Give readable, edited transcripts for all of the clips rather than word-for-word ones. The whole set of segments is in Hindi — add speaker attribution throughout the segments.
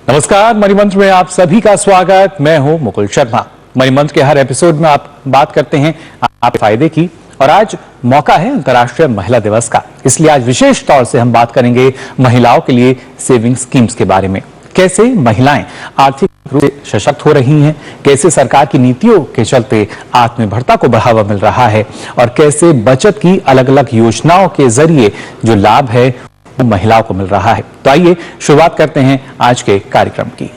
Speaker 1: नमस्कार, मणिमंत्र में आप सभी का स्वागत। मैं हूं मुकुल शर्मा। मणिमंत्र के हर एपिसोड में आप बात करते हैं आपके फायदे की, और आज मौका है अंतर्राष्ट्रीय महिला दिवस का। इसलिए आज विशेष तौर से हम बात करेंगे महिलाओं के लिए सेविंग स्कीम्स के बारे में। कैसे महिलाएं आर्थिक रूप से सशक्त हो रही हैं, कैसे सरकार की नीतियों के चलते आत्मनिर्भरता को बढ़ावा मिल रहा है, और कैसे बचत की अलग अलग योजनाओं के जरिए जो लाभ है वो महिलाओं को मिल रहा है। तो आइए शुरुआत करते हैं आज के कार्यक्रम की।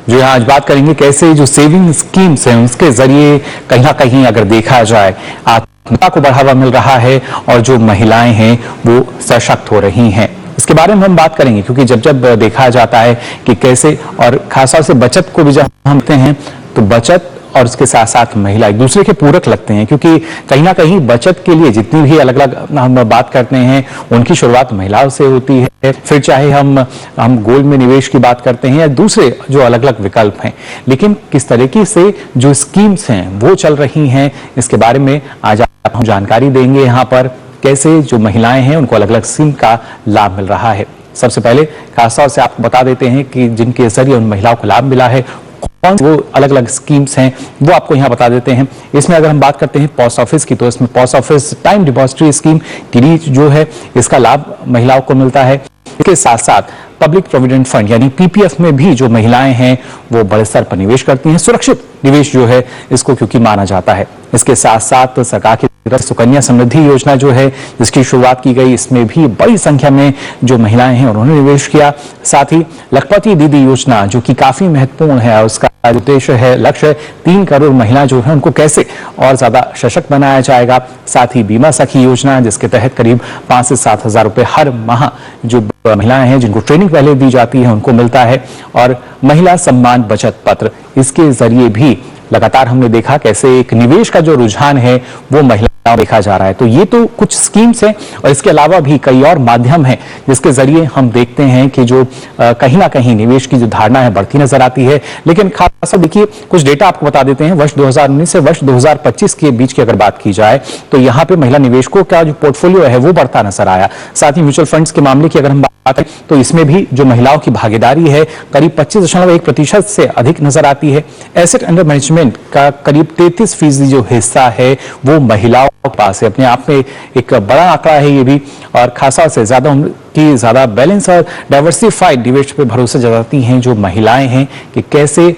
Speaker 1: जो यहाँ आज बात करेंगे कैसे जो सेविंग स्कीम्स हैं उसके जरिए कहीं ना कहीं अगर देखा जाए आत्मनिर्भरता को बढ़ावा मिल रहा है और जो महिलाएं हैं वो सशक्त हो रही हैं। इसके बारे में हम बात करेंगे, क्योंकि जब जब देखा जाता है कि कैसे, और खासतौर से बचत को भी जब हम देखते हैं तो बचत और उसके साथ साथ महिला एक दूसरे के पूरक लगते हैं, क्योंकि कहीं ना कहीं बचत के लिए जितनी भी अलग अलग हम बात करते हैं उनकी शुरुआत महिलाओं से होती है। फिर चाहे हम गोल्ड में निवेश की बात करते हैं या दूसरे जो अलग अलग विकल्प हैं, लेकिन किस तरीके से जो स्कीम्स हैं वो चल रही हैं इसके बारे में आज हम जानकारी देंगे। यहाँ पर कैसे जो महिलाएं हैं उनको अलग अलग स्कीम का लाभ मिल रहा है। सबसे पहले खासतौर से आपको बता देते हैं कि जिनके जरिए उन महिलाओं को लाभ मिला है, कौन वो अलग अलग स्कीम्स हैं वो आपको यहाँ बता देते हैं। इसमें अगर हम बात करते हैं पोस्ट ऑफिस की, तो इसमें post office time depository scheme TD जो है इसका लाभ महिलाओं को मिलता है। इसके साथ साथ पब्लिक प्रोविडेंट फंड यानी पीपीएफ में भी जो महिलाएं हैं वो बड़े स्तर पर निवेश करती हैं। सुरक्षित निवेश जो है इसको क्योंकि माना जाता है। इसके साथ साथ सरकार की तरफ सुकन्या समृद्धि योजना जो है जिसकी शुरुआत की गई, इसमें भी बड़ी संख्या में जो महिलाएं हैं उन्होंने निवेश किया। साथ ही लखपति दीदी योजना जो कि काफी महत्वपूर्ण है, उसका उद्देश्य है, लक्ष्य 3 करोड़ महिला जो है उनको कैसे और ज्यादा सशक्त बनाया जाएगा। साथ ही बीमा सखी योजना जिसके तहत करीब 5 से 7 हजार रुपए हर माह जो महिलाएं हैं जिनको ट्रेनिंग पहले दी जाती है उनको मिलता है। और महिला सम्मान बचत पत्र, इसके जरिए भी लगातार हमने देखा कैसे एक निवेश का जो रुझान है वो महिला देखा जा रहा है। तो ये तो कुछ स्कीम्स हैं, और इसके अलावा भी कई और माध्यम हैं जिसके जरिए हम देखते हैं कि जो कहीं ना कहीं निवेश की जो धारणा है बढ़ती नजर आती है। लेकिन खासकर देखिए कुछ डेटा आपको बता देते हैं। वर्ष 2019 से वर्ष 2025 के बीच की अगर बात की जाए तो यहाँ पे महिला निवेशकों का जो पोर्टफोलियो है वो बढ़ता नजर आया। साथ ही म्यूचुअल फंड्स के मामले की अगर हम बात करें तो इसमें भी जो महिलाओं की भागीदारी है करीब 25.1% से अधिक नजर आती है। एसेट अंडर मैनेजमेंट का करीब 33% जो हिस्सा है वो महिलाओं के पास है। अपने आप में एक बड़ा आंकड़ा है ये भी, और खासा से ज्यादा बैलेंस और डाइवर्सिफाइड निवेश पे भरोसा जताती हैं जो महिलाएं हैं कि कैसे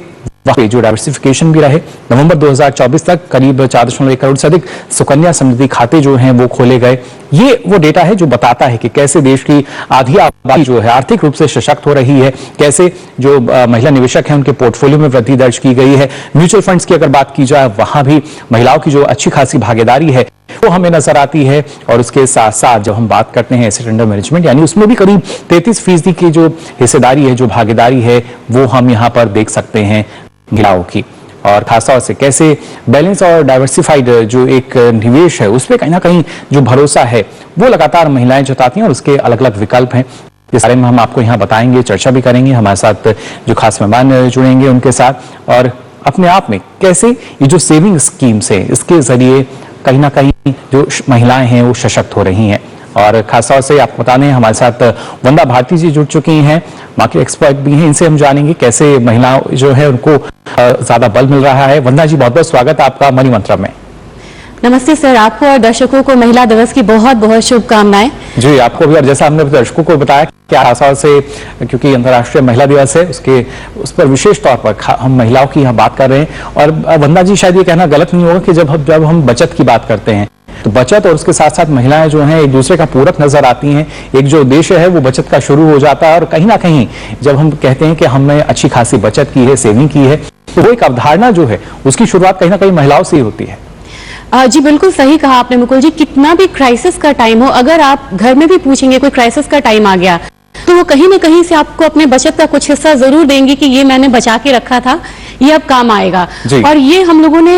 Speaker 1: जो डाइवर्सिफिकेशन भी रहे। नवंबर 2024 तक करीब 4.1 करोड़ से अधिक सुकन्या समृद्धि खाते जो हैं वो खोले गए। ये वो डेटा है जो बताता है कि कैसे देश की आधी आबादी जो है आर्थिक रूप से सशक्त हो रही है, कैसे जो महिला निवेशक हैं उनके पोर्टफोलियो में वृद्धि दर्ज की गई है। म्यूचुअल फंड्स की अगर बात की जाए वहां भी महिलाओं की जो अच्छी खासी भागीदारी है वो हमें नजर आती है। और उसके साथ साथ जब हम बात करते हैं एसेट अंडर मैनेजमेंट यानी उसमें भी करीब 33% की जो हिस्सेदारी है, जो भागीदारी है वो हम यहाँ पर देख सकते हैं महिलाओं की। और खासतौर से कैसे बैलेंस और डाइवर्सिफाइड जो एक निवेश है उस पर कहीं ना कहीं जो भरोसा है वो लगातार महिलाएं जताती हैं, और उसके अलग अलग विकल्प हैं। इस बारे में हम आपको यहाँ बताएंगे, चर्चा भी करेंगे। हमारे साथ जो खास मेहमान जुड़ेंगे उनके साथ, और अपने आप में कैसे ये जो सेविंग स्कीम्स है इसके जरिए कहीं ना कहीं जो महिलाएं हैं वो सशक्त हो रही हैं। और खासतौर से आपको बता दें हमारे साथ वंदा भारती जी जुड़ चुकी हैं, मार्केट एक्सपर्ट भी हैं। इनसे हम जानेंगे कैसे महिलाओं जो है उनको ज्यादा बल मिल रहा है। वंदा जी, बहुत बहुत स्वागत है आपका मनी मंत्र में।
Speaker 2: नमस्ते सर, आपको और दर्शकों को महिला दिवस की बहुत बहुत शुभकामनाएं।
Speaker 1: जी आपको भी, और जैसा हमने दर्शकों को बताया कि खासतौर से क्योंकि अंतर्राष्ट्रीय महिला दिवस है उस पर विशेष तौर पर हम महिलाओं की यहाँ बात कर रहे हैं। और वंदा जी, शायद ये कहना गलत नहीं होगा कि जब हम बचत की बात करते हैं तो बचत और उसके साथ साथ महिलाएं जो हैं एक दूसरे का पूरक नजर आती हैं। एक जो उद्देश्य है वो बचत का शुरू हो जाता है, और कहीं ना कहीं जब हम कहते हैं कि हमने अच्छी खासी बचत की है, सेविंग की है, तो वो एक अवधारणा जो है उसकी शुरुआत कहीं ना कहीं महिलाओं से ही होती है।
Speaker 2: जी बिल्कुल सही कहा आपने मुकुल जी। कितना भी क्राइसिस का टाइम हो, अगर आप घर में भी पूछेंगे कोई क्राइसिस का टाइम आ गया तो वो कहीं ना कहीं से आपको अपने बचत का कुछ हिस्सा जरूर देंगे कि ये मैंने बचा के रखा था, ये अब काम आएगा। और ये हम लोगों ने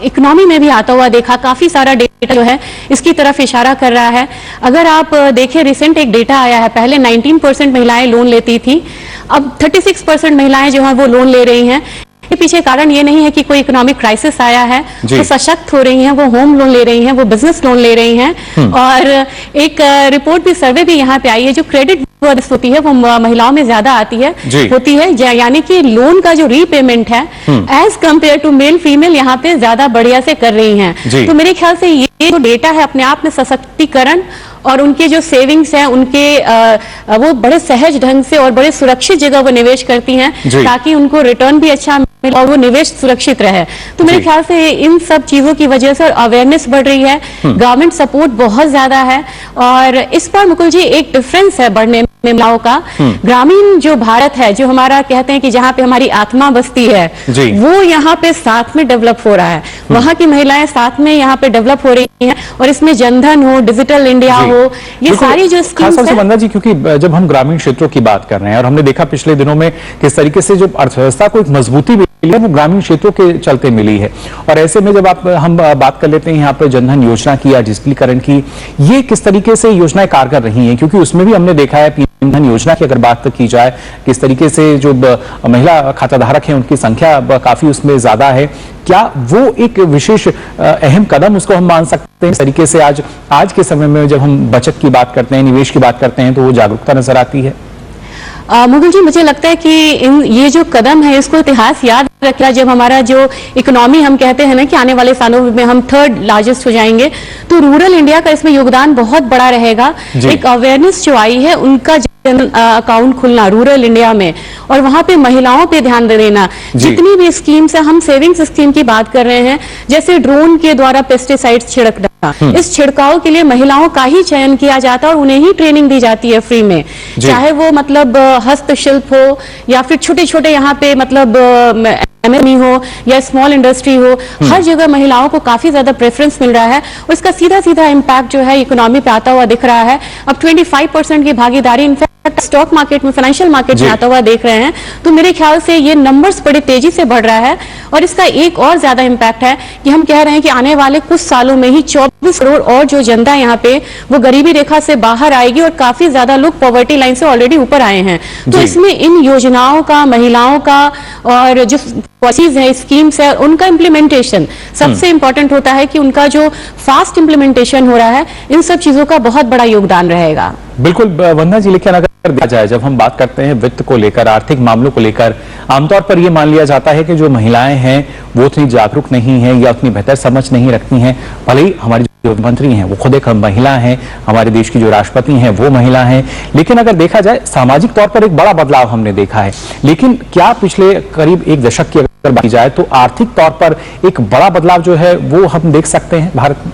Speaker 2: इकोनॉमी में भी आता हुआ देखा। काफी सारा डेटा जो है इसकी तरफ इशारा कर रहा है। अगर आप देखें, रिसेंट एक डेटा आया है, पहले 19% महिलाएं लोन लेती थी, अब 36% महिलाएं जो है वो लोन ले रही हैं। इसके पीछे कारण ये नहीं है कि कोई इकोनॉमिक क्राइसिस आया है, वो सशक्त हो रही हैं, वो होम लोन ले रही हैं, वो बिजनेस लोन ले रही हैं। और एक रिपोर्ट भी, सर्वे भी यहाँ पे आई है, जो क्रेडिट होती है वो महिलाओं में ज्यादा आती है होती है, यानी कि लोन का जो रीपेमेंट है as compare to male female यहाँ पे ज्यादा बढ़िया से कर रही हैं। तो मेरे ख्याल से ये जो डेटा है अपने आप में सशक्तिकरण और उनके जो सेविंग्स हैं उनके वो बड़े सहज ढंग से और बड़े सुरक्षित जगह वो निवेश करती हैं ताकि उनको रिटर्न भी अच्छा मिले और वो निवेश सुरक्षित रहे। तो मेरे ख्याल से इन सब चीजों की वजह से अवेयरनेस बढ़ रही है, गवर्नमेंट सपोर्ट बहुत ज्यादा है। और इस पर मुकुल जी एक डिफरेंस है बढ़ने में महिलाओं का। ग्रामीण जो भारत है, जो हमारा कहते हैं कि जहाँ पे हमारी आत्मा बसती है, वो यहाँ पे साथ में डेवलप हो रहा है। वहाँ की महिलाएं साथ में यहाँ पे डेवलप हो रही हैं और इसमें जनधन हो, डिजिटल इंडिया हो, ये सारी जो स्कीम्स हैं।
Speaker 1: वंदना जी, क्योंकि जब हम ग्रामीण क्षेत्रों की बात कर रहे हैं और हमने देखा पिछले दिनों में किस तरीके से जो अर्थव्यवस्था को एक मजबूती मिली है वो ग्रामीण क्षेत्रों के चलते मिली है, और ऐसे में जब हम बात कर लेते हैं यहाँ पे जनधन योजना की या डिजिटलीकरण की, ये किस तरीके से योजनाएं कारगर रही हैं? क्योंकि उसमें भी हमने देखा है जनधन योजना की अगर बात की जाए, किस तरीके से जो महिला खाताधारक हैं उनकी संख्या काफी उसमें ज्यादा है। क्या वो एक विशेष अहम कदम उसको हम मान सकते हैं? इस तरीके से आज के समय में जब हम बचत की बात करते हैं, निवेश की बात करते हैं, तो वो जागरूकता नजर आती है।
Speaker 2: मुकुल जी, मुझे लगता है कि ये जो कदम है इसको इतिहास याद रखा। जब हमारा जो इकोनॉमी हम कहते हैं ना कि आने वाले सालों में हम 3rd लार्जेस्ट हो जाएंगे, तो रूरल इंडिया का इसमें योगदान बहुत बड़ा रहेगा। एक अवेयरनेस जो आई है, उनका अकाउंट खुलना रूरल इंडिया में, और वहां पे महिलाओं पे ध्यान देना। जितनी भी स्कीम्स है, हम सेविंग्स स्कीम की बात कर रहे हैं, जैसे ड्रोन के द्वारा पेस्टिसाइड्स छिड़कना, इस छिड़काव के लिए महिलाओं का ही चयन किया जाता है और उन्हें ही ट्रेनिंग दी जाती है फ्री में, चाहे वो मतलब हस्तशिल्प हो या फिर छोटे छोटे यहाँ पे मतलब एमएसएमई हो या स्मॉल इंडस्ट्री हो, हर जगह महिलाओं को काफी ज्यादा प्रेफरेंस मिल रहा है और इसका सीधा सीधा इम्पैक्ट जो है इकोनॉमी पे आता हुआ दिख रहा है। अब 25% की भागीदारी इनफैक्ट स्टॉक मार्केट में, फाइनेंशियल मार्केट में आता हुआ देख रहे हैं। तो मेरे ख्याल से ये नंबर्स बड़ी तेजी से बढ़ रहा है और इसका एक और ज्यादा इम्पैक्ट है कि हम कह रहे हैं कि आने वाले कुछ सालों में ही 24 करोड़ और जो जनता यहाँ पे वो गरीबी रेखा से बाहर आएगी और काफी ज्यादा लोग पॉवर्टी लाइन से ऑलरेडी ऊपर आए हैं। तो इसमें इन योजनाओं का, महिलाओं का और जो पॉलिसीज है, स्कीम्स है, उनका इम्प्लीमेंटेशन सबसे इंपॉर्टेंट होता है कि उनका जो फास्ट इम्प्लीमेंटेशन हो रहा है, इन सब चीजों का बहुत बड़ा योगदान रहेगा।
Speaker 1: बिल्कुल वंदना जी, लेकिन अगर देखा जाए, जब हम बात करते हैं वित्त को लेकर, आर्थिक मामलों को लेकर, आमतौर पर यह मान लिया जाता है कि जो महिलाएं हैं वो उतनी जागरूक नहीं है या उतनी बेहतर समझ नहीं रखती हैं। भले ही हमारी जो मंत्री हैं वो खुद एक महिला हैं, हमारे देश की जो राष्ट्रपति हैं वो महिला हैं, लेकिन अगर देखा जाए सामाजिक तौर पर एक बड़ा बदलाव हमने देखा है। लेकिन क्या पिछले करीब एक दशक की अगर बात की जाए तो आर्थिक तौर पर एक बड़ा बदलाव जो है वो हम देख सकते हैं भारत में?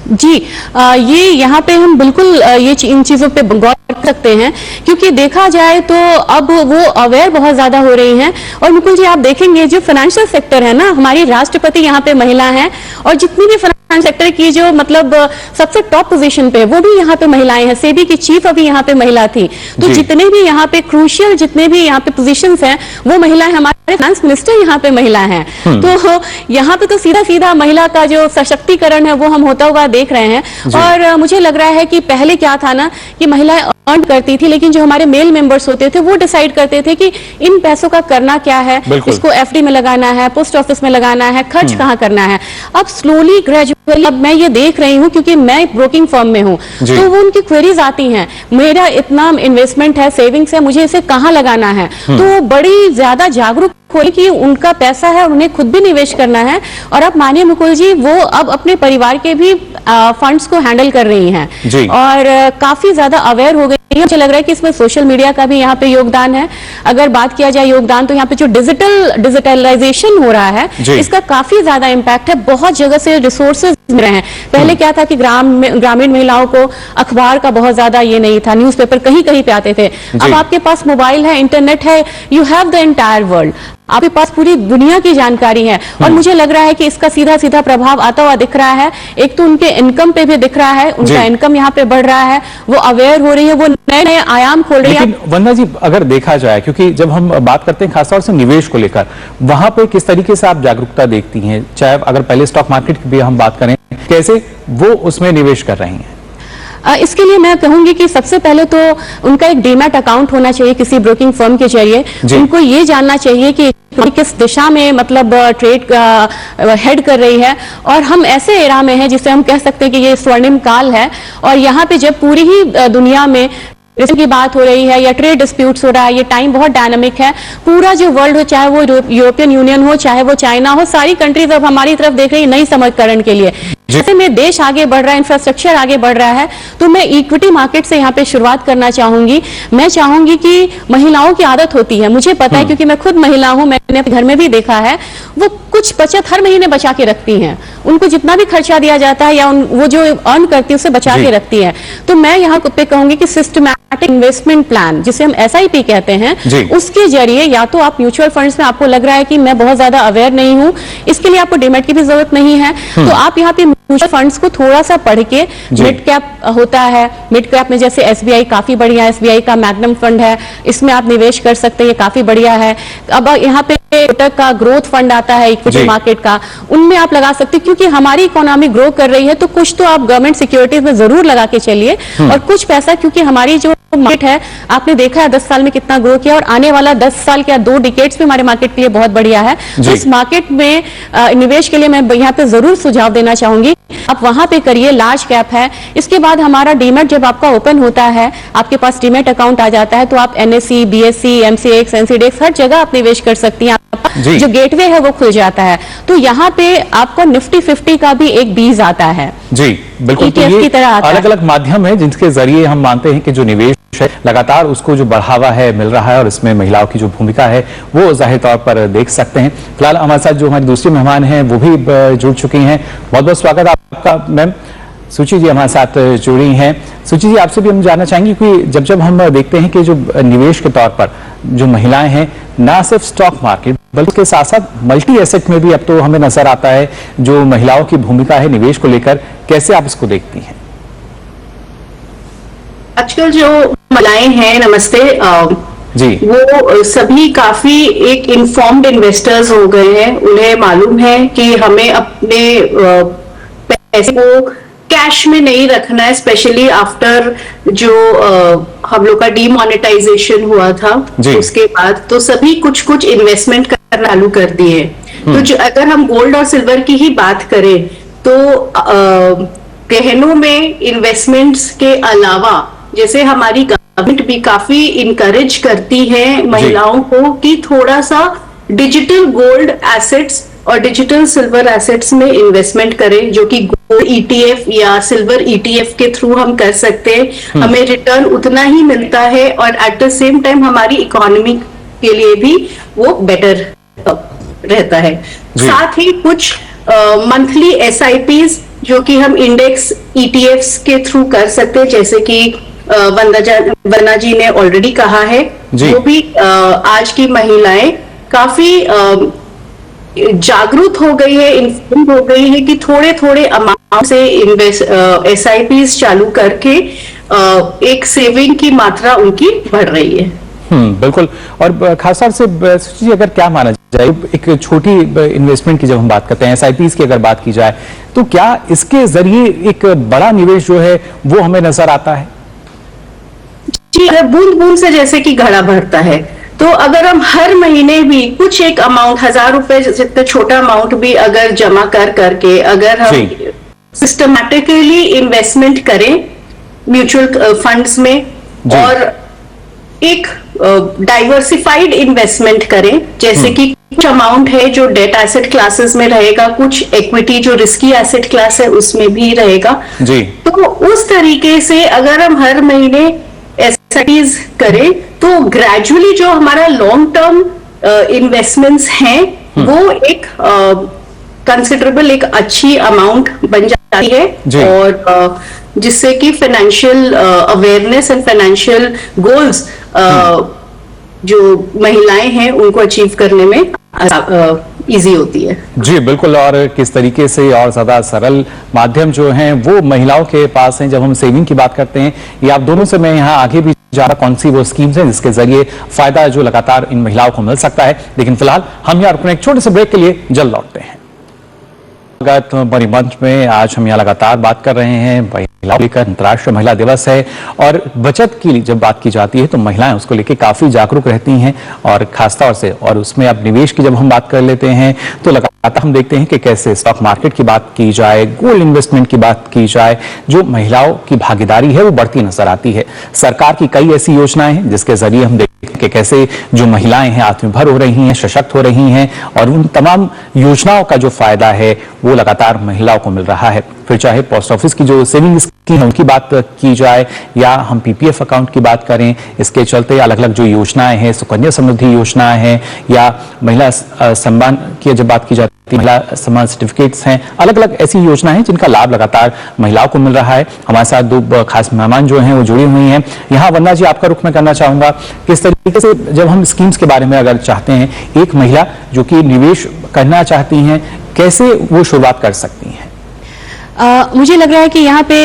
Speaker 2: जी, ये यहाँ पे हम बिल्कुल इन चीजों पे गौर कर सकते हैं, क्योंकि देखा जाए तो अब वो अवेयर बहुत ज्यादा हो रही हैं। और मुकुल जी, आप देखेंगे जो फाइनेंशियल सेक्टर है ना, हमारी राष्ट्रपति यहाँ पे महिला हैं और जितनी भी फाइनेंशियल सेक्टर की जो मतलब सबसे टॉप पोजीशन पे वो भी यहाँ पे महिलाएं हैं। सेबी की चीफ अभी यहाँ पे महिला थी। तो जितने भी यहाँ पे क्रूशियल जितने भी यहाँ पे पोजीशंस हैं वो महिलाएं, हमारे फाइनेंस मिनिस्टर यहाँ पे महिला हैं। तो यहाँ पे तो सीधा सीधा महिला का जो सशक्तिकरण है वो हम होता हुआ देख रहे हैं। और मुझे लग रहा है कि पहले क्या था ना कि महिलाएं अर्न करती थी, लेकिन जो हमारे मेल मेंबर्स होते थे वो डिसाइड करते थे कि इन पैसों का करना क्या है, इसको एफडी में लगाना है, पोस्ट ऑफिस में लगाना है, खर्च कहाँ करना है। अब स्लोली ग्रेजुअली अब मैं ये देख रही हूँ, क्योंकि मैं ब्रोकिंग फर्म में हूँ, तो वो उनकी क्वेरीज आती हैं, मेरा इतना इन्वेस्टमेंट है, सेविंग्स है, मुझे इसे कहाँ लगाना है। तो बड़ी ज्यादा जागरूक हुई कि उनका पैसा है, उन्हें खुद भी निवेश करना है। और अब मानिए मुकुल जी, वो अब अपने परिवार के भी फंड्स को हैंडल कर रही हैं और काफी ज्यादा अवेयर हो गई है। मुझे लग रहा है कि इसमें सोशल मीडिया का भी यहाँ पे योगदान है। अगर बात किया जाए योगदान, तो यहाँ पे जो डिजिटलाइजेशन हो रहा है, इसका काफी ज्यादा इम्पैक्ट है। बहुत जगह से रिसोर्सेज मिल रहे हैं। पहले क्या था कि ग्रामीण महिलाओं को अखबार का बहुत ज्यादा ये नहीं था, न्यूज़पेपर कहीं कहीं पे आते थे। अब आपके पास मोबाइल है, इंटरनेट है, you have the entire world, आपके पास पूरी दुनिया की जानकारी है। और मुझे लग रहा है कि इसका सीधा सीधा प्रभाव आता हुआ दिख रहा है। एक तो उनके इनकम पे भी दिख रहा है, उनका इनकम यहाँ पे बढ़ रहा है, वो अवेयर हो रही है, वो नए नए आयाम खोल रही है।
Speaker 1: लेकिन वंदना जी, अगर देखा जाए, क्योंकि जब हम बात करते हैं खासतौर से निवेश को लेकर, वहां पे किस तरीके से आप जागरूकता देखती हैं? चाहे अगर पहले स्टॉक मार्केट की भी हम बात करें, कैसे वो उसमें निवेश कर रही हैं?
Speaker 2: इसके लिए मैं कहूंगी कि सबसे पहले तो उनका एक डीमैट अकाउंट होना चाहिए किसी ब्रोकिंग फर्म के जरिए। उनको ये जानना चाहिए कि किस दिशा में मतलब ट्रेड हेड कर रही है, और हम ऐसे एरा में हैं जिसे हम कह सकते हैं कि ये स्वर्णिम काल है। और यहाँ पे जब पूरी ही दुनिया में की बात हो रही है या ट्रेड डिस्प्यूट्स हो रहा है, ये टाइम बहुत डायनामिक है। पूरा जो वर्ल्ड हो, चाहे वो यूरोपियन यूनियन हो, चाहे वो चाइना हो, सारी कंट्रीज अब हमारी तरफ देख रही है नई समीकरण के लिए। जैसे में देश आगे बढ़ रहा है, इंफ्रास्ट्रक्चर आगे बढ़ रहा है, तो मैं इक्विटी मार्केट से यहाँ पे शुरुआत करना चाहूंगी। मैं चाहूंगी कि महिलाओं की आदत होती है, मुझे पता है क्योंकि मैं खुद महिला हूं, मैंने अपने घर में भी देखा है, वो कुछ बचत हर महीने बचा के रखती हैं। उनको जितना भी खर्चा दिया जाता है या वो जो अर्न करती है उसे बचा के रखती है। तो मैं यहाँ पे कहूंगी कि सिस्टमैटिक इन्वेस्टमेंट प्लान, जिसे हम SIP कहते हैं, उसके जरिए या तो आप म्यूचुअल फंड्स में, आपको लग रहा है कि मैं बहुत ज्यादा अवेयर नहीं हूं, इसके लिए आपको डीमैट की भी जरूरत नहीं है, तो आप यहाँ पे म्यूचुअल फंड्स को थोड़ा सा पढ़ के, मिड कैप होता है, मिड कैप में जैसे SBI काफी बढ़िया है, SBI का मैग्नम फंड है, इसमें आप निवेश कर सकते हैं, ये काफी बढ़िया है। अब यहाँ पे कोटक का ग्रोथ फंड आता है इक्विटी मार्केट का, उनमें आप लगा सकते हैं, क्योंकि हमारी इकोनॉमी ग्रो कर रही है तो कुछ तो आप गवर्नमेंट सिक्योरिटीज में जरूर लगा के चलिए, और कुछ पैसा, क्योंकि हमारी जो मार्केट है आपने देखा है 10 साल में कितना ग्रो किया, और आने वाला 10 साल क्या 2 डिकेड्स भी हमारे मार्केट के लिए बहुत बढ़िया है। तो इस मार्केट में निवेश के लिए मैं यहाँ पे जरूर सुझाव देना चाहूंगी, आप वहां पे करिए, लार्ज कैप है। इसके बाद हमारा डीमैट जब आपका ओपन होता है, आपके पास डीमैट अकाउंट आ जाता है, तो आप NSE, BSE, MCX, NCDEX हर जगह आप निवेश कर सकती हैं, जो गेटवे है वो खुल जाता है। तो यहाँ पे आपको निफ्टी 50 का भी एक बीज आता है।
Speaker 1: जी बिल्कुल, तो ये अलग अलग माध्यम है जिनके जरिए हम मानते हैं कि जो निवेश है लगातार उसको जो बढ़ावा है मिल रहा है, और इसमें महिलाओं की जो भूमिका है वो जाहिर तौर पर देख सकते हैं। फिलहाल हमारे साथ जो हमारी दूसरी मेहमान हैं वो भी जुड़ चुकी हैं। बहुत बहुत स्वागत आपका मैम। सुची जी हमारे साथ जुड़ी हैं। सुची जी, आपसे भी हम जानना चाहेंगे कि जब जब हम देखते हैं कि जो निवेश के तौर पर जो महिलाएं हैं, ना सिर्फ स्टॉक मार्केट बल्कि उसके साथ साथ मल्टी एसेट में भी अब तो हमें नजर आता है जो महिलाओं की भूमिका है निवेश को लेकर, कैसे आप इसको देखती हैं?
Speaker 3: आजकल जो महिलाएं हैं, नमस्ते जी, वो सभी काफी एक इन्फॉर्म्ड इन्वेस्टर्स हो गए हैं। उन्हें मालूम है कि हमें अपने पैसे को कैश में नहीं रखना है, स्पेशली आफ्टर जो हम लोग का डीमोनेटाइजेशन हुआ था उसके बाद, तो सभी कुछ कुछ इन्वेस्टमेंट करना चालू कर दिए। तो जो अगर हम गोल्ड और सिल्वर की ही बात करें तो गहनों में इन्वेस्टमेंट्स के अलावा जैसे हमारी गवर्नमेंट भी काफी इनकरेज करती है महिलाओं को कि थोड़ा सा डिजिटल गोल्ड एसेट्स और डिजिटल सिल्वर एसेट्स में इन्वेस्टमेंट करें, जो कि गोल्ड ETF या सिल्वर ETF के थ्रू हम कर सकते हैं। हमें रिटर्न उतना ही मिलता है और एट द सेम टाइम हमारी इकोनॉमी के लिए भी वो बेटर रहता है। साथ ही कुछ मंथली SIPs जो कि हम इंडेक्स ETFs के थ्रू कर सकते हैं, जैसे कि वंदना जी ने ऑलरेडी कहा है, वो भी आज की महिलाएं काफी जागरूक हो गई है, इन्फॉर्म हो गई है कि थोड़े थोड़े अमाउंट से SIPs चालू करके एक सेविंग की मात्रा उनकी बढ़ रही है।
Speaker 1: बिल्कुल। और खासतौर से जी अगर क्या माना जाए, एक छोटी इन्वेस्टमेंट की जब हम बात करते हैं, SIPs की अगर बात की जाए, तो क्या इसके जरिए एक बड़ा निवेश जो है वो हमें नजर आता है?
Speaker 3: जी, बूंद बूंद से जैसे कि घड़ा भरता है, तो अगर हम हर महीने भी कुछ एक अमाउंट 1000 रुपए जितना छोटा अमाउंट भी अगर जमा कर करके अगर हम सिस्टमैटिकली इन्वेस्टमेंट करें म्यूचुअल फंड्स में और एक डाइवर्सिफाइड इन्वेस्टमेंट करें, जैसे कि कुछ अमाउंट है जो डेट एसेट क्लासेस में रहेगा, कुछ इक्विटी जो रिस्की एसेट क्लास है उसमें भी रहेगा जी। तो उस तरीके से अगर हम हर महीने SIPs करें तो ग्रेजुअली जो हमारा लॉन्ग टर्म इन्वेस्टमेंट्स हैं वो एक कंसिडरेबल एक अच्छी अमाउंट बन जाती है, और जिससे कि financial awareness and financial goals जो महिलाएं हैं उनको अचीव करने में इजी होती है। जी
Speaker 1: बिल्कुल। और किस तरीके से और ज्यादा सरल माध्यम जो हैं वो महिलाओं के पास हैं जब हम सेविंग की बात करते हैं, ये आप दोनों से मैं यहाँ आगे भी जा रहा कौन सी वो स्कीम्स हैं जिसके जरिए फायदा जो लगातार इन महिलाओं को मिल सकता है। लेकिन फिलहाल हम यहाँ रुकने एक छोटे से ब्रेक के लिए जल्द लौटते हैं। स्वागत हमारी मंच में। आज हम यहाँ लगातार बात कर रहे हैं महिलाओं को लेकर। अंतर्राष्ट्रीय महिला दिवस है और बचत की जब बात की जाती है तो महिलाएं उसको लेकर काफी जागरूक रहती हैं और खासतौर से, और उसमें अब निवेश की जब हम बात कर लेते हैं तो लगातार हम देखते हैं कि कैसे स्टॉक मार्केट की बात की जाए, गोल्ड इन्वेस्टमेंट की बात की जाए, जो महिलाओं की भागीदारी है वो बढ़ती नजर आती है। सरकार की कई ऐसी योजनाएं हैं जिसके जरिए हम देखते हैं कि कैसे जो महिलाएं हैं आत्मनिर्भर हो रही हैं, सशक्त हो रही हैं और उन तमाम योजनाओं का जो फायदा है वो लगातार महिलाओं को मिल रहा है। फिर चाहे पोस्ट ऑफिस की जो सेविंग स्कीम है उनकी बात की जाए या हम पीपीएफ अकाउंट की बात करें, इसके चलते अलग अलग जो योजनाएं हैं, सुकन्या समृद्धि योजनाएं हैं या महिला सम्मान की जब बात की जाती है, महिला सम्मान सर्टिफिकेट्स हैं, अलग अलग ऐसी योजनाएं हैं जिनका लाभ लगातार महिलाओं को मिल रहा है। हमारे साथ दो खास मेहमान जो हैं वो जुड़ी हुई हैं। यहाँ वंदना जी, आपका रुख मैं करना चाहूंगा, किस तरीके से जब हम स्कीम्स के बारे में अगर चाहते हैं, एक महिला जो कि निवेश करना चाहती हैं, कैसे वो शुरुआत कर सकती हैं?
Speaker 2: मुझे लग रहा है कि यहाँ पे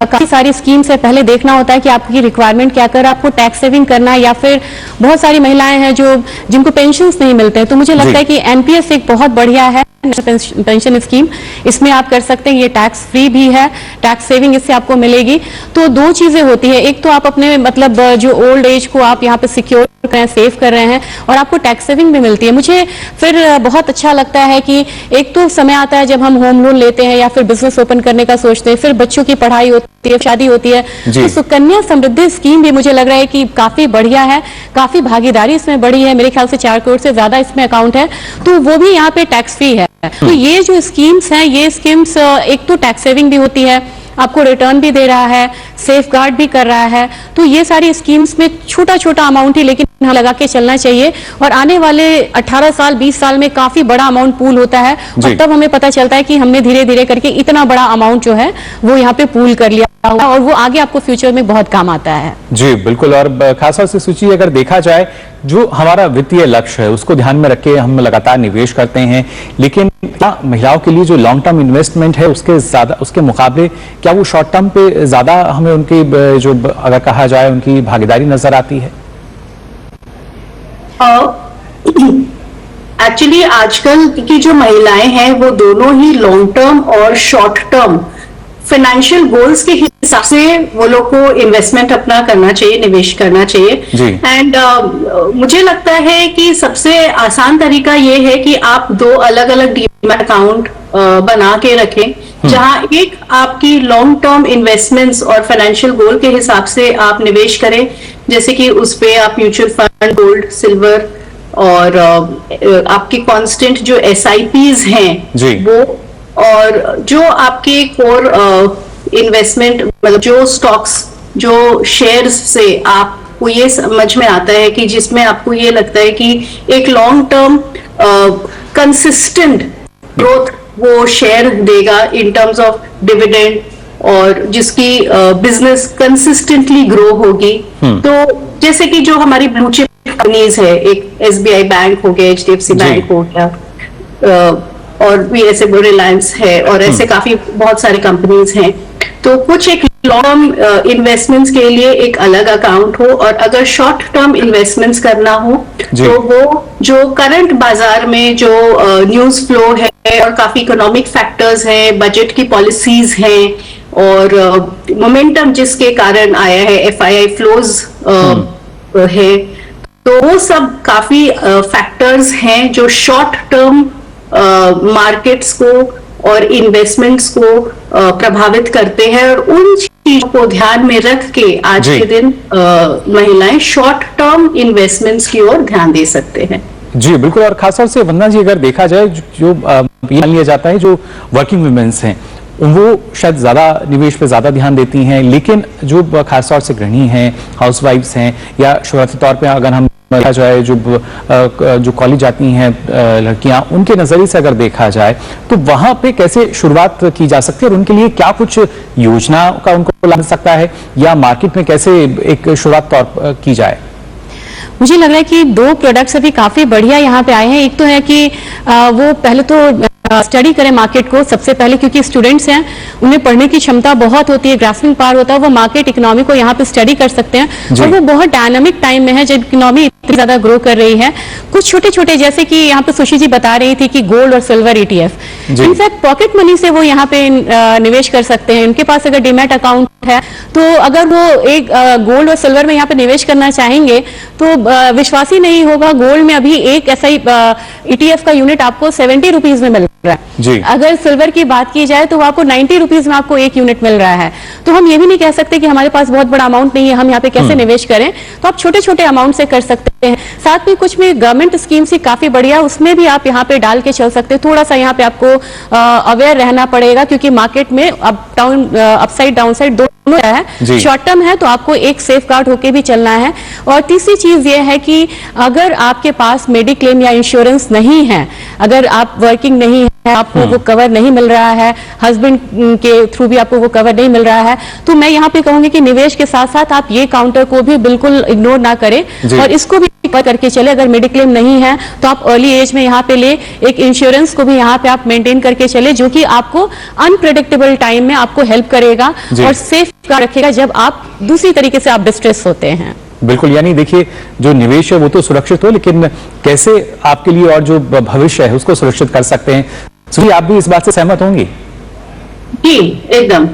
Speaker 2: काफी सारी स्कीम्स है। पहले देखना होता है कि आपकी रिक्वायरमेंट क्या कर, आपको टैक्स सेविंग करना है या फिर बहुत सारी महिलाएं हैं जो जिनको पेंशन्स नहीं मिलते हैं, तो मुझे लगता है कि एनपीएस एक बहुत बढ़िया है पेंशन स्कीम। इसमें आप कर सकते हैं, ये टैक्स फ्री भी है, टैक्स सेविंग इससे आपको मिलेगी। तो दो चीजें होती है, एक तो आप अपने मतलब जो ओल्ड एज को आप यहाँ पे सिक्योर कर रहे हैं, सेव कर रहे हैं और आपको टैक्स सेविंग भी मिलती है। मुझे फिर बहुत अच्छा लगता है कि एक तो समय आता है जब हम होम लोन लेते हैं या फिर बिजनेस ओपन करने का सोचते हैं, फिर बच्चों की पढ़ाई होती है, शादी होती है, तो सुकन्या समृद्धि स्कीम भी मुझे लग रहा है कि काफी बढ़िया है, काफी भागीदारी इसमें बढ़ी है। मेरे ख्याल से 4 करोड़ से ज्यादा इसमें अकाउंट है, तो वो भी यहाँ पे टैक्स फ्री है। तो ये जो स्कीम्स हैं, ये स्कीम्स एक तो टैक्स सेविंग भी होती है, आपको रिटर्न भी दे रहा है, सेफ गार्ड भी कर रहा है। तो ये सारी स्कीम्स में छोटा छोटा अमाउंट ही लेकिन लगा के चलना चाहिए और आने वाले 18 साल 20 साल में काफी बड़ा अमाउंट पूल होता है और तब हमें पता चलता है कि हमने धीरे धीरे करके इतना बड़ा अमाउंट जो है वो यहाँ पे पूल कर लिया और वो आगे आपको फ्यूचर में बहुत काम आता है।
Speaker 1: जी बिल्कुल। और खासतौर से सूची अगर देखा जाए, जो हमारा वित्तीय लक्ष्य है उसको ध्यान में रख के हम लगातार निवेश करते हैं, लेकिन महिलाओं के लिए जो लॉन्ग टर्म इन्वेस्टमेंट है उसके मुकाबले क्या वो शॉर्ट टर्म पे ज्यादा हमें उनकी जो अगर कहा जाए उनकी भागीदारी नजर आती है?
Speaker 3: एक्चुअली आजकल की जो महिलाएं हैं वो दोनों ही लॉन्ग टर्म और शॉर्ट टर्म फाइनेंशियल गोल्स के हिसाब से वो लोग को इन्वेस्टमेंट अपना करना चाहिए, निवेश करना चाहिए। एंड मुझे लगता है कि सबसे आसान तरीका ये है कि आप 2 अलग अलग डीमैट अकाउंट बना के रखें, जहां एक आपकी लॉन्ग टर्म इन्वेस्टमेंट्स और फाइनेंशियल गोल के हिसाब से आप निवेश करें, जैसे कि उस पे आप म्यूचुअल फंड, गोल्ड, सिल्वर और आपके कांस्टेंट जो SIPs हैं वो, और जो आपके कोर इन्वेस्टमेंट मतलब जो स्टॉक्स, जो शेयर्स से आपको ये समझ में आता है कि जिसमें आपको ये लगता है कि एक लॉन्ग टर्म कंसिस्टेंट ग्रोथ वो शेयर देगा इन टर्म्स ऑफ डिविडेंड और जिसकी बिजनेस कंसिस्टेंटली ग्रो होगी। तो जैसे कि जो हमारी ब्लू चिप कंपनीज है, एक SBI बैंक हो गया, HDFC बैंक हो गया और भी ऐसे रिलायंस है और ऐसे काफी बहुत सारे कंपनीज हैं। तो कुछ एक लॉन्ग टर्म इन्वेस्टमेंट्स के लिए एक अलग अकाउंट हो और अगर शॉर्ट टर्म इन्वेस्टमेंट्स करना हो तो वो जो करंट बाजार में जो न्यूज फ्लो है और काफी इकोनॉमिक फैक्टर्स हैं, बजट की पॉलिसीज हैं और मोमेंटम जिसके कारण आया है, FII फ्लोज है, तो वो सब काफी फैक्टर्स हैं जो शॉर्ट टर्म मार्केट्स को और इन्वेस्टमेंट्स को प्रभावित करते हैं और उन चीजों को ध्यान में रख के आज के दिन महिलाएं शॉर्ट टर्म इन्वेस्टमेंट्स की ओर ध्यान दे सकते हैं।
Speaker 1: जी बिल्कुल। और खासतौर से वंदना जी, अगर देखा जाए जो मान लिया जाता है जो वर्किंग वुमेन्स हैं वो शायद ज्यादा निवेश पे ज्यादा ध्यान देती हैं, लेकिन जो खासतौर से गृहिणी हैं, हाउसवाइफ्स हैं या शुरुआती तौर पे अगर हम देखा जाए जो कॉलेज जाती हैं लड़कियां, उनके नजरिए से अगर देखा जाए तो वहां पे कैसे शुरुआत की जा सकती है और उनके लिए क्या कुछ योजना का उनको लाभ मिल सकता है या मार्केट में कैसे एक शुरुआत तौर की जाए?
Speaker 2: मुझे लग रहा है कि 2 प्रोडक्ट्स अभी काफी बढ़िया यहाँ पे आए हैं। एक तो है कि वो पहले तो स्टडी करें मार्केट को सबसे पहले, क्योंकि स्टूडेंट्स हैं, उन्हें पढ़ने की क्षमता बहुत होती है, ग्रास्पिंग पावर होता है, वो मार्केट इकोनॉमी को यहाँ पे स्टडी कर सकते हैं और वो बहुत डायनामिक टाइम में है जब इकोनॉमी इतनी ज्यादा ग्रो कर रही है। कुछ छोटे छोटे, जैसे कि यहाँ पे सुशी जी बता रही थी कि गोल्ड और silver ETF, in fact pocket money से वो यहाँ पे निवेश कर सकते हैं। उनके पास अगर डीमैट अकाउंट है तो अगर वो एक गोल्ड और सिल्वर में यहाँ पे निवेश करना चाहेंगे तो विश्वास ही नहीं होगा, गोल्ड में अभी एक ऐसा ही ETF का यूनिट आपको 70 रुपीज में मिल रहा है
Speaker 1: जी।
Speaker 2: अगर सिल्वर की बात की जाए तो वो आपको 90 रुपीज में आपको एक यूनिट मिल रहा है। तो हम ये भी नहीं कह सकते कि हमारे पास बहुत बड़ा अमाउंट नहीं है, हम यहाँ पे कैसे निवेश करें। तो आप छोटे छोटे अमाउंट से कर सकते हैं। साथ में कुछ में गवर्नमेंट स्कीम्स ही काफी बढ़िया, उसमें भी आप यहाँ पे डाल के चल सकते हैं। थोड़ा सा यहाँ पे आपको अवेयर रहना पड़ेगा, क्योंकि मार्केट में अपसाइड डाउनसाइड दोनों है। शॉर्ट टर्म है तो आपको एक सेफ गार्ड होके भी चलना है। और तीसरी चीज ये है कि अगर आपके पास मेडिक्लेम या इंश्योरेंस नहीं है, अगर आप वर्किंग नहीं है, आपको वो कवर नहीं मिल रहा है, हस्बैंड के थ्रू भी आपको वो कवर नहीं मिल रहा है, तो मैं यहाँ पे कहूंगी कि निवेश के साथ साथ आप ये काउंटर को भी बिल्कुल इग्नोर ना करें और इसको भी करके चले। अगर मेडिक्लेम नहीं है तो आप अर्ली एज में यहाँ पे ले, एक इंश्योरेंस को भी यहाँ पे आप मेंटेन करके चले, जो कि आपको अनप्रेडिक्टेबल टाइम में आपको हेल्प करेगा और सेफ रखेगा जब आप दूसरी तरीके से आप डिस्ट्रेस होते हैं।
Speaker 1: बिल्कुल, यानी देखिए जो निवेश है वो तो सुरक्षित हो, लेकिन कैसे आपके लिए और जो भविष्य है उसको सुरक्षित कर सकते हैं। सुनी, आप भी इस बात से सहमत होंगी?
Speaker 3: जी एकदम,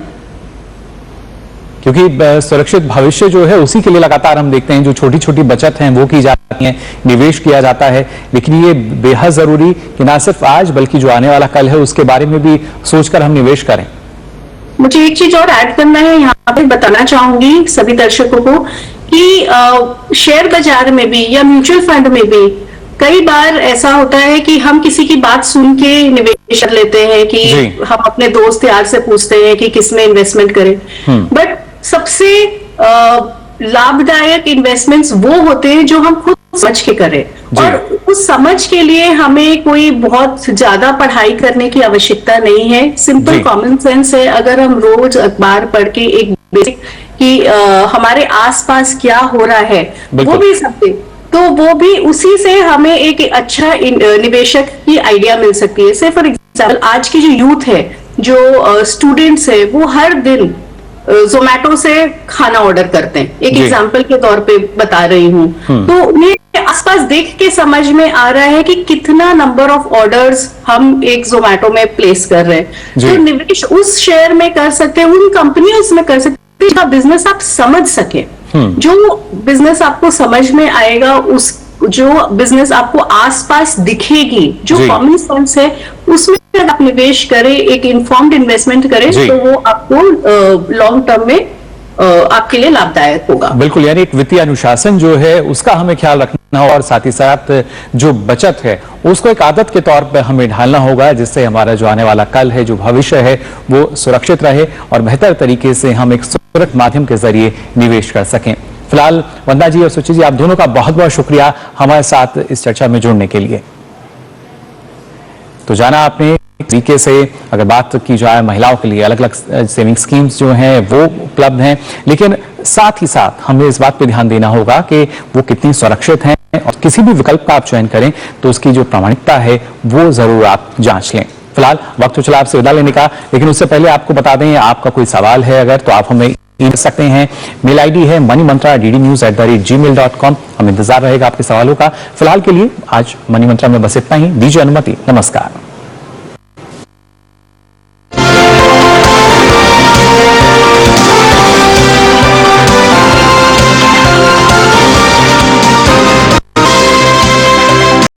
Speaker 1: क्योंकि सुरक्षित भविष्य जो है उसी के लिए लगातार हम देखते हैं जो छोटी छोटी बचत हैं वो की जाती है, निवेश किया जाता है। लेकिन ये बेहद जरूरी कि ना सिर्फ आज बल्कि जो आने वाला कल है उसके बारे में भी सोचकर हम निवेश करें।
Speaker 3: मुझे एक चीज और ऐड करना है, यहाँ पे बताना चाहूंगी सभी दर्शकों को कि शेयर बाजार में भी या म्यूचुअल फंड में भी कई बार ऐसा होता है कि हम किसी की बात सुन के निवेश कर लेते हैं कि हम अपने दोस्त यार से पूछते हैं कि किसमें इन्वेस्टमेंट करें। बट सबसे लाभदायक इन्वेस्टमेंट्स वो होते हैं जो हम खुद समझ के करें, और उस समझ के लिए हमें कोई बहुत ज्यादा पढ़ाई करने की आवश्यकता नहीं है। सिंपल कॉमन सेंस है। अगर हम रोज अखबार पढ़ के एक बेसिक कि हमारे आसपास क्या हो रहा है वो भी सकते, तो वो भी उसी से हमें एक अच्छा निवेशक की आइडिया मिल सकती है। से फॉर एग्जाम्पल आज की जो यूथ है, जो स्टूडेंट्स है, वो हर दिन जोमेटो से खाना ऑर्डर करते हैं। एक एग्जाम्पल के तौर पे बता रही हूँ। तो उन्हें आसपास देख के समझ में आ रहा है कि कितना नंबर ऑफ ऑर्डर्स हम एक जोमेटो में प्लेस कर रहे हैं। तो निवेश उस शेयर में कर सकते हैं, उन कंपनियों में कर सकते हैं जिसका बिजनेस आप समझ सके। जो बिजनेस आपको समझ में आएगा, उस जो बिजनेस आपको आसपास दिखेगी, जो कॉमन सेंस है, उसमें अगर आप निवेश करें, एक इन्फॉर्म्ड इन्वेस्टमेंट करें, तो वो आपको लॉन्ग टर्म में आपके लिए लाभदायक होगा।
Speaker 1: बिल्कुल, यानी एक वित्तीय अनुशासन जो है उसका हमें ख्याल रखना होगा और साथ ही साथ जो बचत है उसको एक आदत के तौर पर हमें ढालना होगा, जिससे हमारा जो आने वाला कल है, जो भविष्य है, वो सुरक्षित रहे और बेहतर तरीके से हम एक सुरक्षित माध्यम के जरिए निवेश कर सकें। फिलहाल वंदना जी और सुची जी, आप दोनों का बहुत बहुत शुक्रिया हमारे साथ इस चर्चा में जुड़ने के लिए। तो जाना आपने तरीके से अगर बात की जाए महिलाओं के लिए अलग अलग सेविंग स्कीम्स जो हैं वो उपलब्ध हैं, लेकिन साथ ही साथ हमें इस बात पे ध्यान देना होगा कि वो कितनी सुरक्षित हैं और किसी भी विकल्प का आप चयन करें तो उसकी जो प्रामाणिकता है वो जरूर आप जांच लें। फिलहाल वक्त हो चला आपसे विदा लेने का, लेकिन उससे पहले आपको बता दें आपका कोई सवाल है अगर तो आप हमें ईमेल कर सकते हैं। मेल आईडी है moneymantra@ddnews.gmail.com। हम इंतजार रहेगा आपके सवालों का। फिलहाल के लिए आज मनी मंत्रा में बस इतना ही। दीजिए अनुमति। नमस्कार।